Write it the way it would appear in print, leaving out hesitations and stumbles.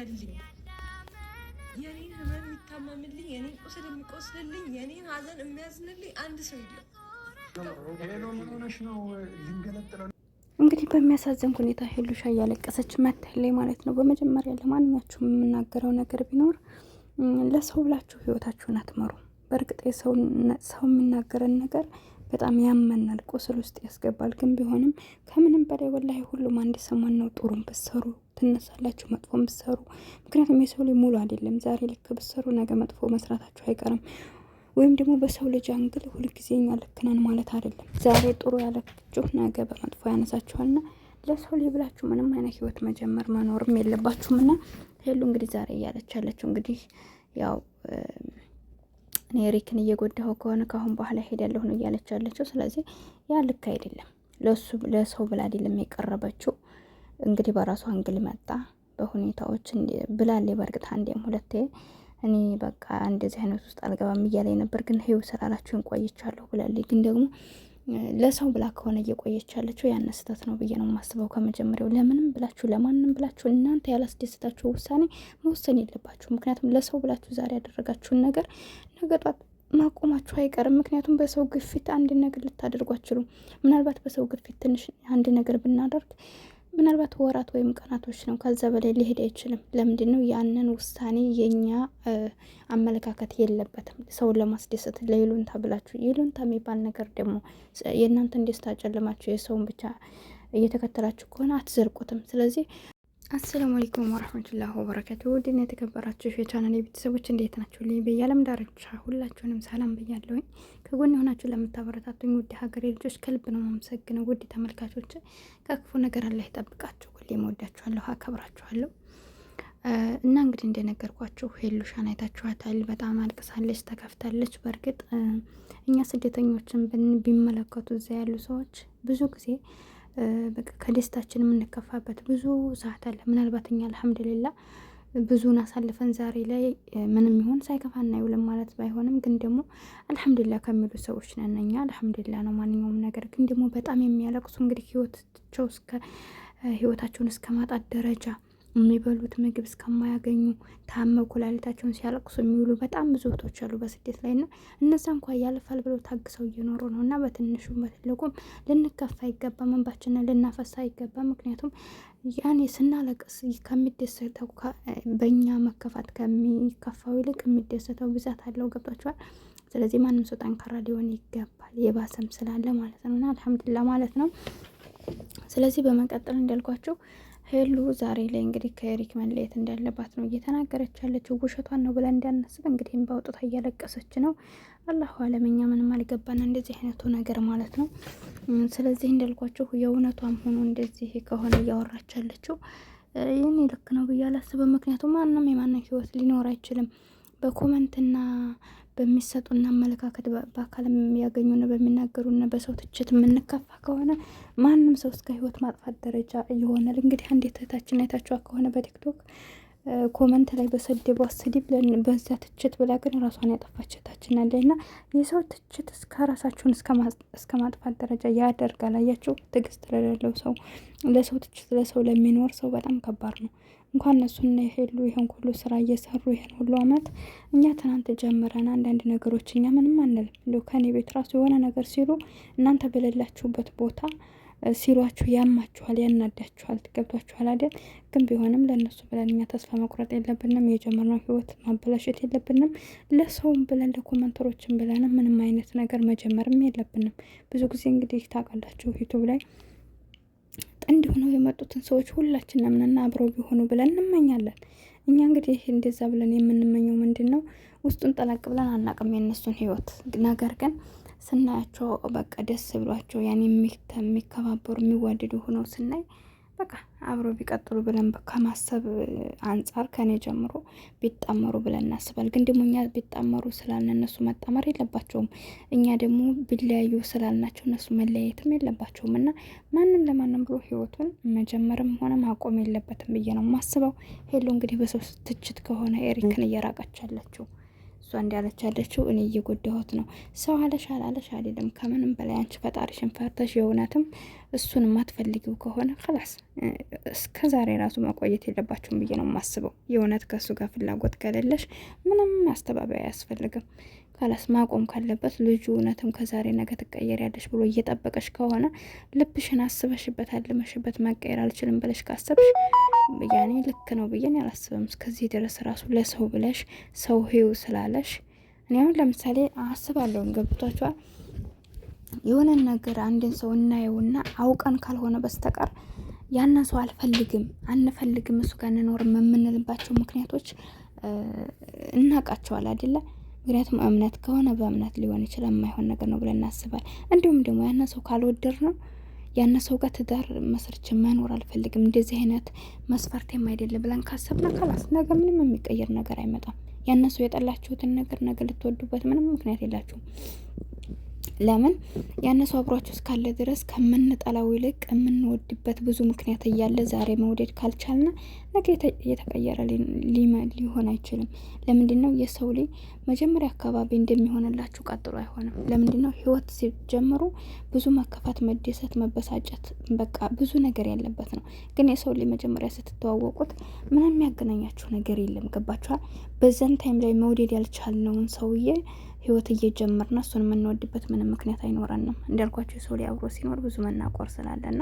የሚያዝንልኝ የኔን ህመም የሚታመምልኝ የኔን ቁስል የሚቆስልልኝ የኔን ሀዘን የሚያዝንልኝ አንድ ሰው የለም። እንግዲህ በሚያሳዝን ሁኔታ ሄሉሻ እያለቀሰች መታለች ማለት ነው። በመጀመሪያ ለማንኛችሁም የምናገረው ነገር ቢኖር ለሰው ብላችሁ ህይወታችሁን አትመሩ። በእርግጥ ሰው የሚናገረን ነገር በጣም ያመናል፣ ቁስል ውስጥ ያስገባል። ግን ቢሆንም ከምንም በላይ ወላሂ ሁሉም አንድ ሰሞን ነው። ጥሩም ብትሰሩ ትነሳላችሁ፣ መጥፎም ብትሰሩ። ምክንያቱም የሰው ልጅ ሙሉ አይደለም። ዛሬ ልክ ብትሰሩ ነገ መጥፎ መስራታችሁ አይቀርም። ወይም ደግሞ በሰው ልጅ አንግል ሁልጊዜ እኛ ልክ ነን ማለት አይደለም። ዛሬ ጥሩ ያለችሁ ነገ በመጥፎ ያነሳችኋልና ለሰው ልጅ ብላችሁ ምንም አይነት ህይወት መጀመር መኖርም የለባችሁም። እና ሄሉ እንግዲህ ዛሬ እያለች ያለችው እንግዲህ ያው እኔ ኤሪክን እየጎዳሁ ከሆነ ካሁን በኋላ ሄዳለሁ ነው እያለች ያለችው። ስለዚህ ያ ልክ አይደለም። ለሰው ብላ አይደለም የቀረበችው። እንግዲህ በራሷ አንግል መጣ በሁኔታዎች ብላሌ። በእርግጥ አንዴም ሁለቴ እኔ በቃ እንደዚህ አይነት ውስጥ አልገባም እያለኝ ነበር፣ ግን ህይው ስላላችሁን ቆይቻለሁ ብላለች። ግን ደግሞ ለሰው ብላ ከሆነ እየቆየች ያለችው ያን ስህተት ነው ብዬ ነው የማስበው። ከመጀመሪያው ለምንም ብላችሁ ለማንም ብላችሁ እናንተ ያላስደስታችሁ ውሳኔ መወሰን የለባችሁ። ምክንያቱም ለሰው ብላችሁ ዛሬ ያደረጋችሁን ነገር ነገ ጧት ማቆማችሁ አይቀርም። ምክንያቱም በሰው ግፊት አንድ ነገር ልታደርጉ አትችሉም። ምናልባት በሰው ግፊት ትንሽ አንድ ነገር ብናደርግ ምናልባት ወራት ወይም ቀናቶች ነው፣ ከዛ በላይ ሊሄድ አይችልም። ለምንድን ነው ያንን ውሳኔ የኛ አመለካከት የለበትም። ሰውን ለማስደሰት ለይሉንታ ብላችሁ ይሉንታ የሚባል ነገር ደግሞ የእናንተን ደስታ ጨልማችሁ የሰውን ብቻ እየተከተላችሁ ከሆነ አትዘርቁትም። ስለዚህ አሰላሙ አለይኩም ወራህመቱላሂ ወበረካቱ። ውድና የተከበራችሁ የቻናሌ ቤተሰቦች እንዴት ናችሁ? ልይ በያለም ዳርቻ ሁላችሁንም ሰላም ብያለሁኝ። ከጎን የሆናችሁ ለምታበረታቱኝ ውድ ሀገሬ ልጆች ከልብ ነው የማመሰግነው። ውድ ተመልካቾች ከክፉ ነገር አላህ ይጠብቃችሁ። ሁሌም እወዳችኋለሁ፣ አከብራችኋለሁ። እና እንግዲህ እንደነገርኳችሁ ሄሉሻን አይታችኋታል። በጣም አልቅሳለች፣ ተከፍታለች። በእርግጥ እኛ ስደተኞችን ቢመለከቱ እዛ ያሉ ሰዎች ብዙ ጊዜ በቃ ከደስታችን የምንከፋበት ብዙ ሰዓት አለ። ምናልባት እኛ አልሐምዱሊላ ብዙን አሳልፈን ዛሬ ላይ ምንም ይሆን ሳይከፋ እናይውልም ማለት ባይሆንም፣ ግን ደግሞ አልሐምዱሊላ ከሚሉ ሰዎች ነን እኛ። አልሐምዱሊላ ነው ማንኛውም ነገር። ግን ደግሞ በጣም የሚያለቅሱ እንግዲህ ህይወታቸውን እስከ ማጣት ደረጃ የሚበሉት ምግብ እስከማያገኙ ታመው ኩላሊታቸውን ሲያለቅሱ የሚውሉ በጣም ብዙ እህቶች አሉ በስደት ላይ ና እነዛ እንኳ ያልፋል ብለው ታግሰው እየኖሩ ነው። እና በትንሹም በትልቁም ልንከፋ አይገባም፣ እንባችንን ልናፈሳ አይገባም። ምክንያቱም ያኔ ስናለቅስ ከሚደሰተው በእኛ መከፋት ከሚከፋው ይልቅ የሚደሰተው ብዛት አለው። ገብቷችኋል? ስለዚህ ማንም ሰው ጠንካራ ሊሆን ይገባል፣ የባሰም ስላለ ማለት ነው። እና አልሐምዱሊላ ማለት ነው። ስለዚህ በመቀጠል እንዳልኳቸው ሄሉ ዛሬ ላይ እንግዲህ ከኤሪክ መለየት እንዳለባት ነው እየተናገረች ያለችው። ውሸቷን ነው ብለን እንዳናስብ እንግዲህ በአውጥታ እያለቀሰች ነው። አላሁ አለመኛ ምንም አልገባና እንደዚህ አይነቱ ነገር ማለት ነው። ስለዚህ እንዳልኳችሁ የእውነቷም ሆኖ እንደዚህ ከሆነ እያወራች ያለችው ይህን ልክ ነው ብዬ አላስብም። ምክንያቱም ማንም የማንም ህይወት ሊኖር አይችልም። በኮመንትና በሚሰጡና አመለካከት በአካል የሚያገኙና በሚናገሩና በሰው ትችት የምንከፋ ከሆነ ማንም ሰው እስከ ህይወት ማጥፋት ደረጃ ይሆናል። እንግዲህ አንድ እህታችን አይታችኋ ከሆነ በቲክቶክ ኮመንት ላይ በሰደቧ ስድብ በዛ ትችት ብላ ግን ራሷን ያጠፋች እህታችን አለና የሰው ትችት እስከ ራሳችሁን እስከ ማጥፋት ደረጃ ያደርጋል። አያችሁ፣ ትዕግስት ለሌለው ሰው ለሰው ትችት ለሰው ለሚኖር ሰው በጣም ከባድ ነው። እንኳን እነሱና የሄሉ ይሄን ሁሉ ስራ እየሰሩ ይሄን ሁሉ አመት እኛ ትናንት ጀምረን አንዳንድ ነገሮች እኛ ምንም አንልም። እንደው ከኔ ቤት ራሱ የሆነ ነገር ሲሉ እናንተ በሌላችሁበት ቦታ ሲሏችሁ ያማችኋል፣ ያናዳችኋል። ገብቷችኋል አይደል? ግን ቢሆንም ለእነሱ ብለን እኛ ተስፋ መቁረጥ የለብንም። የጀመርነው ህይወት ማበላሸት የለብንም። ለሰውም ብለን ለኮመንተሮችም ብለን ምንም አይነት ነገር መጀመርም የለብንም። ብዙ ጊዜ እንግዲህ ታውቃላችሁ ዩቱብ ላይ ጥንድ ሆነው የመጡትን ሰዎች ሁላችንም ነን አብረው ቢሆኑ ብለን እንመኛለን። እኛ እንግዲህ እንደዛ ብለን የምንመኘው ምንድን ነው? ውስጡን ጠለቅ ብለን አናቅም የእነሱን ህይወት። ነገር ግን ስናያቸው በቃ ደስ ብሏቸው ያን የሚከባበሩ የሚዋደዱ ሆነው ስናይ በቃ አብሮ ቢቀጥሉ ብለን ከማሰብ አንጻር ከኔ ጀምሮ ቢጣመሩ ብለን እናስባል። ግን ደግሞ እኛ ቢጣመሩ ስላልን እነሱ መጣመር የለባቸውም። እኛ ደግሞ ቢለያዩ ስላልናቸው እነሱ መለያየትም የለባቸውም። እና ማንም ለማንም ብሎ ህይወቱን መጀመርም ሆነ ማቆም የለበትም ብዬ ነው የማስበው። ሄሉ እንግዲህ በሰው ትችት ከሆነ ኤሪክን እየራቀች ያለችው እሷ እንዳለች ያለችው እኔ እየጎዳሁት ነው። ሰው አለሽ አላለሽ አይደለም። ከምንም በላይ አንቺ ፈጣሪሽን ፈርተሽ የእውነትም እሱን የማትፈልጊው ከሆነ ክላስ እስከ ዛሬ ራሱ መቆየት የለባችሁም ብዬ ነው የማስበው። የእውነት ከእሱ ጋር ፍላጎት ከሌለሽ ምንም ማስተባበያ አያስፈልግም። ካላስ ማቆም ካለበት ልጁ እውነትም ከዛሬ ነገ ትቀየሪያለሽ ብሎ እየጠበቀሽ ከሆነ ልብሽን አስበሽበት አልመሽበት መቀየር አልችልም ብለሽ ካሰብሽ ያኔ ልክ ነው ብዬን አላስብም። እስከዚህ ድረስ ራሱ ለሰው ብለሽ ሰው ሄው ስላለሽ እኔ አሁን ለምሳሌ አስባለሁ። ገብቷችኋል? የሆነን ነገር አንድን ሰው እናየውና አውቀን ካልሆነ በስተቀር ያንን ሰው አንፈልግም እሱ ጋር እንኖርም የምንልባቸው ምክንያቶች እናውቃቸዋል አይደለ? ምክንያቱም እምነት ከሆነ በእምነት ሊሆን ይችላል፣ የማይሆን ነገር ነው ብለን እናስባል። እንዲሁም ደግሞ ያንን ሰው ካልወደድ ነው ያን ሰው ጋር ትዳር መስርች መኖር አልፈልግም እንደዚህ አይነት መስፈርቴም አይደለም ብለን ካሰብና ካላስ ነገ ምንም የሚቀየር ነገር አይመጣም። ያን ሰው የጠላችሁትን ነገር ነገ ልትወዱበት ምንም ምክንያት የላችሁም። ለምን ያን ሰው አብሯችሁ እስካለ ድረስ ከምንጠላው ይልቅ የምንወድበት ብዙ ምክንያት እያለ ዛሬ መውደድ ካልቻልና ነገ የተቀየረ ሊሆን አይችልም። ለምንድን ነው የሰው ልጅ መጀመሪያ አካባቢ እንደሚሆንላችሁ ቀጥሎ አይሆንም? ለምንድን ነው ህይወት ሲጀምሩ ብዙ መከፋት፣ መደሰት፣ መበሳጨት በቃ ብዙ ነገር ያለበት ነው። ግን የሰው ልጅ መጀመሪያ ስትተዋወቁት ምንም የሚያገናኛችሁ ነገር የለም። ገባችኋል? በዛን ታይም ላይ መውደድ ያልቻልነውን ሰውዬ ህይወት እየጀመርና እሱን የምንወድበት ምንም ምክንያት አይኖረንም። እንዳልኳቸው የሰው ልጅ አብሮ ሲኖር ብዙ መናቆር ስላለና